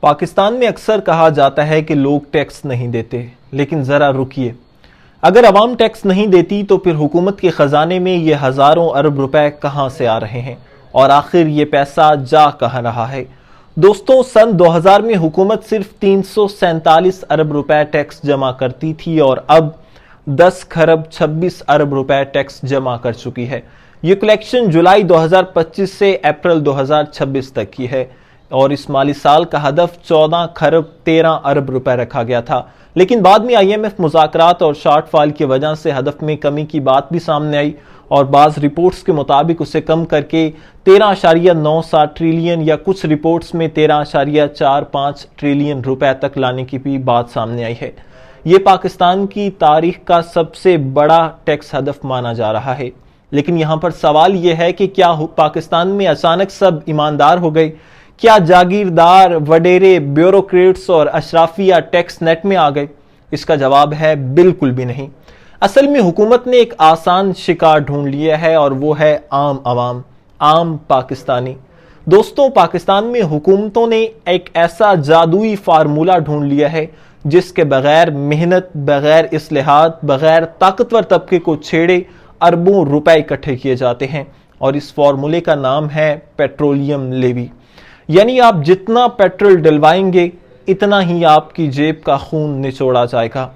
پاکستان میں اکثر کہا جاتا ہے کہ لوگ ٹیکس نہیں دیتے، لیکن ذرا رکیے، اگر عوام ٹیکس نہیں دیتی تو پھر حکومت کے خزانے میں یہ ہزاروں ارب روپے کہاں سے آ رہے ہیں اور آخر یہ پیسہ جا کہاں رہا ہے؟ دوستو، سن 2000 میں حکومت صرف 347 ارب روپے ٹیکس جمع کرتی تھی اور اب 10 خرب 26 ارب روپے ٹیکس جمع کر چکی ہے۔ یہ کلیکشن جولائی 2025 سے اپریل 2026 تک کی ہے اور اس مالی سال کا ہدف 14 خرب 13 ارب روپے رکھا گیا تھا، لیکن بعد میں IMF مذاکرات اور شارٹ فال کی وجہ سے ہدف میں کمی کی بات بھی سامنے آئی اور بعض رپورٹس کے مطابق اسے کم کر کے 13.97 ٹریلین یا کچھ رپورٹس میں 13.45 ٹریلین روپے تک لانے کی بھی بات سامنے آئی ہے۔ یہ پاکستان کی تاریخ کا سب سے بڑا ٹیکس ہدف مانا جا رہا ہے، لیکن یہاں پر سوال یہ ہے کہ کیا پاکستان میں اچانک سب ایماندار ہو گئے؟ کیا جاگیردار، وڈیرے، بیوروکریٹس اور اشرافیہ ٹیکس نیٹ میں آ گئے؟ اس کا جواب ہے بالکل بھی نہیں۔ اصل میں حکومت نے ایک آسان شکار ڈھونڈ لیا ہے اور وہ ہے عام عوام، عام پاکستانی۔ دوستوں، پاکستان میں حکومتوں نے ایک ایسا جادوئی فارمولہ ڈھونڈ لیا ہے جس کے بغیر محنت، بغیر اصلاحات، بغیر طاقتور طبقے کو چھیڑے اربوں روپے اکٹھے کیے جاتے ہیں، اور اس فارمولے کا نام ہے پیٹرولیم لیوی۔ یعنی آپ جتنا پیٹرول ڈلوائیں گے اتنا ہی آپ کی جیب کا خون نچوڑا جائے گا۔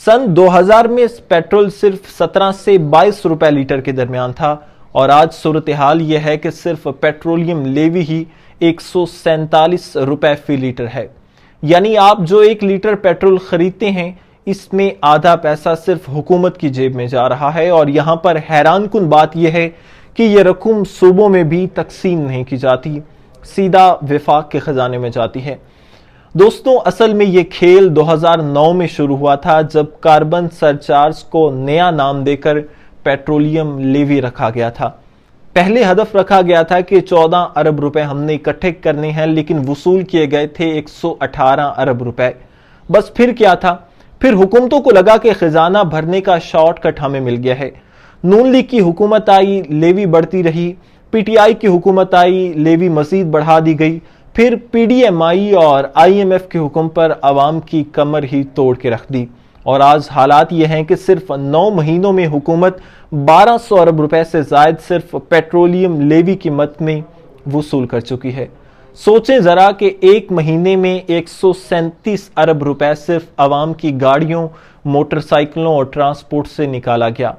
سن 2000 میں پیٹرول صرف 17 سے 22 روپے لیٹر کے درمیان تھا اور آج صورتحال یہ ہے کہ صرف پیٹرولیم لیوی ہی 147 روپے فی لیٹر ہے۔ یعنی آپ جو 1 لیٹر پیٹرول خریدتے ہیں اس میں آدھا پیسہ صرف حکومت کی جیب میں جا رہا ہے، اور یہاں پر حیران کن بات یہ ہے کہ یہ رقم صوبوں میں بھی تقسیم نہیں کی جاتی، سیدھا وفاق کے خزانے میں جاتی ہے۔ دوستوں، اصل میں یہ کھیل 2009 میں شروع ہوا تھا جب کاربن سرچارج کو نیا نام دے کر پیٹرولیم لیوی رکھا گیا تھا۔ پہلے ہدف رکھا گیا تھا کہ 14 ارب روپے ہم نے اکٹھے کرنے ہیں، لیکن وصول کیے گئے تھے 118 ارب روپے۔ بس پھر کیا تھا؟ پھر حکومتوں کو لگا کہ خزانہ بھرنے کا شارٹ کٹ ہمیں مل گیا ہے۔ نون لیگ کی حکومت آئی، لیوی بڑھتی رہی، PTI کی حکومت آئی، لیوی مزید بڑھا دی گئی، پھر PDMI اور IMF کے حکم پر عوام کی کمر ہی توڑ کے رکھ دی، اور آج حالات یہ ہیں کہ صرف 9 مہینوں میں حکومت 1200 ارب روپے سے زائد صرف پیٹرولیم لیوی کی مد میں وصول کر چکی ہے۔ سوچیں ذرا کہ ایک مہینے میں 137 ارب روپے صرف عوام کی گاڑیوں، موٹر سائیکلوں اور ٹرانسپورٹ سے نکالا گیا۔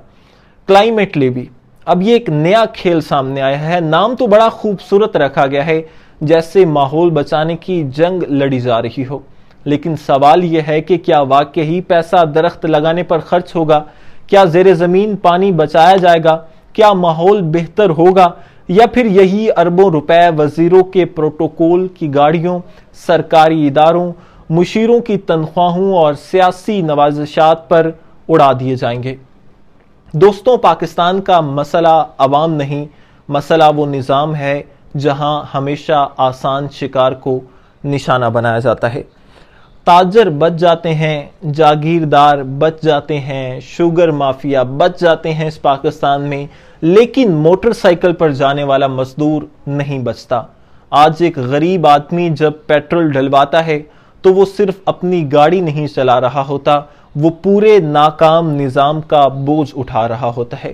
کلائمیٹ لیوی، اب یہ ایک نیا کھیل سامنے آیا ہے۔ نام تو بڑا خوبصورت رکھا گیا ہے، جیسے ماحول بچانے کی جنگ لڑی جا رہی ہو، لیکن سوال یہ ہے کہ کیا واقعی پیسہ درخت لگانے پر خرچ ہوگا؟ کیا زیر زمین پانی بچایا جائے گا؟ کیا ماحول بہتر ہوگا؟ یا پھر یہی اربوں روپے وزیروں کے پروٹوکول کی گاڑیوں، سرکاری اداروں، مشیروں کی تنخواہوں اور سیاسی نوازشات پر اڑا دیے جائیں گے؟ دوستوں، پاکستان کا مسئلہ عوام نہیں، مسئلہ وہ نظام ہے جہاں ہمیشہ آسان شکار کو نشانہ بنایا جاتا ہے۔ تاجر بچ جاتے ہیں، جاگیردار بچ جاتے ہیں، شوگر مافیا بچ جاتے ہیں اس پاکستان میں، لیکن موٹر سائیکل پر جانے والا مزدور نہیں بچتا۔ آج ایک غریب آدمی جب پیٹرول ڈلواتا ہے تو وہ صرف اپنی گاڑی نہیں چلا رہا ہوتا، وہ پورے ناکام نظام کا بوجھ اٹھا رہا ہوتا ہے۔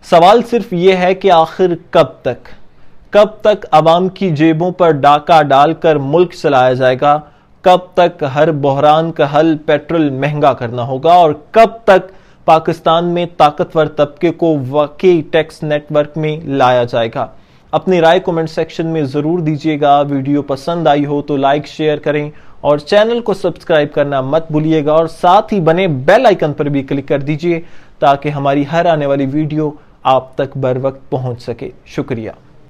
سوال صرف یہ ہے کہ آخر کب تک عوام کی جیبوں پر ڈاکہ ڈال کر ملک چلایا جائے گا؟ کب تک ہر بحران کا حل پیٹرول مہنگا کرنا ہوگا؟ اور کب تک پاکستان میں طاقتور طبقے کو واقعی ٹیکس نیٹ ورک میں لایا جائے گا؟ اپنی رائے کمنٹ سیکشن میں ضرور دیجیے گا۔ ویڈیو پسند آئی ہو تو لائک، شیئر کریں اور چینل کو سبسکرائب کرنا مت بھولیے گا، اور ساتھ ہی بنے بیل آئیکن پر بھی کلک کر دیجیے تاکہ ہماری ہر آنے والی ویڈیو آپ تک بر وقت پہنچ سکے۔ شکریہ۔